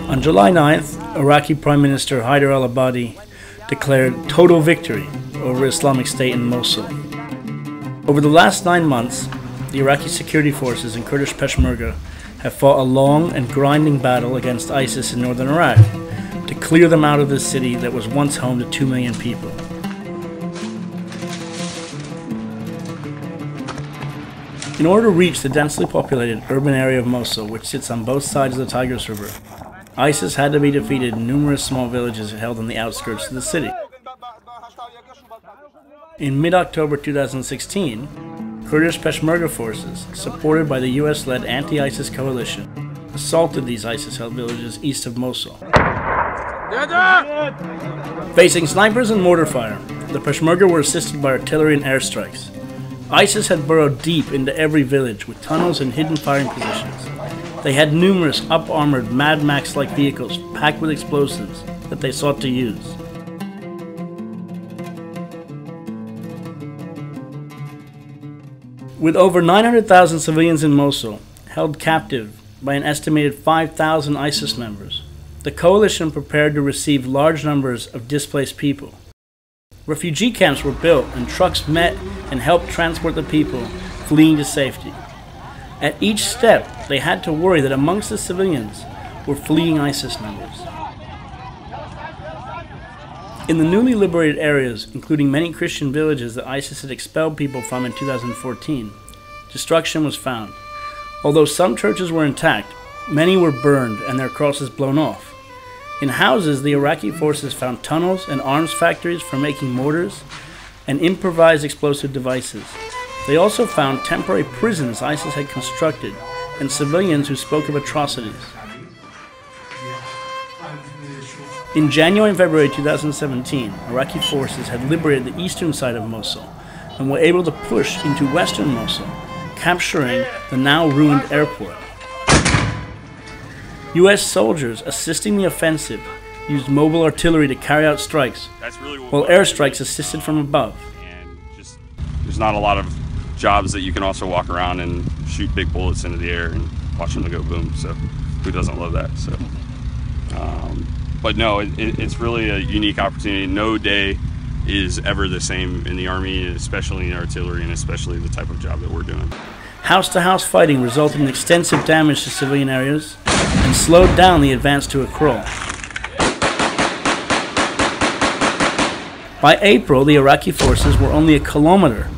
On July 9th, Iraqi Prime Minister Haider al-Abadi declared total victory over Islamic State in Mosul. Over the last 9 months, the Iraqi security forces and Kurdish Peshmerga have fought a long and grinding battle against ISIS in northern Iraq to clear them out of this city that was once home to 2 million people. In order to reach the densely populated urban area of Mosul, which sits on both sides of the Tigris River, ISIS had to be defeated in numerous small villages held on the outskirts of the city. In mid-October 2016, Kurdish Peshmerga forces, supported by the US-led anti-ISIS coalition, assaulted these ISIS-held villages east of Mosul. Facing snipers and mortar fire, the Peshmerga were assisted by artillery and airstrikes. ISIS had burrowed deep into every village with tunnels and hidden firing positions. They had numerous up-armored Mad Max-like vehicles packed with explosives that they sought to use. With over 900,000 civilians in Mosul, held captive by an estimated 5,000 ISIS members, the coalition prepared to receive large numbers of displaced people. Refugee camps were built and trucks met and helped transport the people fleeing to safety. At each step, they had to worry that amongst the civilians were fleeing ISIS members. In the newly liberated areas, including many Christian villages that ISIS had expelled people from in 2014, destruction was found. Although some churches were intact, many were burned and their crosses blown off. In houses, the Iraqi forces found tunnels and arms factories for making mortars and improvised explosive devices. They also found temporary prisons ISIS had constructed and civilians who spoke of atrocities. In January and February 2017, Iraqi forces had liberated the eastern side of Mosul and were able to push into western Mosul, capturing the now ruined airport. US soldiers assisting the offensive used mobile artillery to carry out strikes, while airstrikes assisted from above. And just, there's not a lot of jobs that you can also walk around and shoot big bullets into the air and watch them go boom, so who doesn't love that? So, but no, it's really a unique opportunity. No day is ever the same in the Army, especially in artillery and especially the type of job that we're doing. House-to-house fighting resulted in extensive damage to civilian areas and slowed down the advance to a crawl. By April, the Iraqi forces were only a kilometer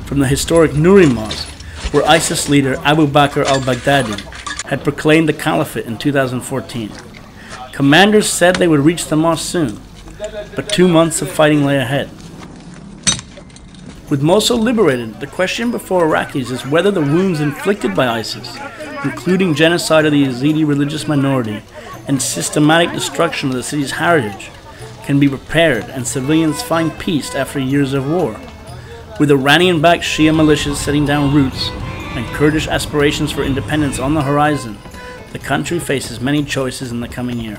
from the historic Nuri Mosque, where ISIS leader Abu Bakr al-Baghdadi had proclaimed the caliphate in 2014. Commanders said they would reach the mosque soon, but 2 months of fighting lay ahead. With Mosul liberated, the question before Iraqis is whether the wounds inflicted by ISIS, including genocide of the Yazidi religious minority and systematic destruction of the city's heritage, can be repaired and civilians find peace after years of war. With Iranian-backed Shia militias setting down roots and Kurdish aspirations for independence on the horizon, the country faces many choices in the coming year.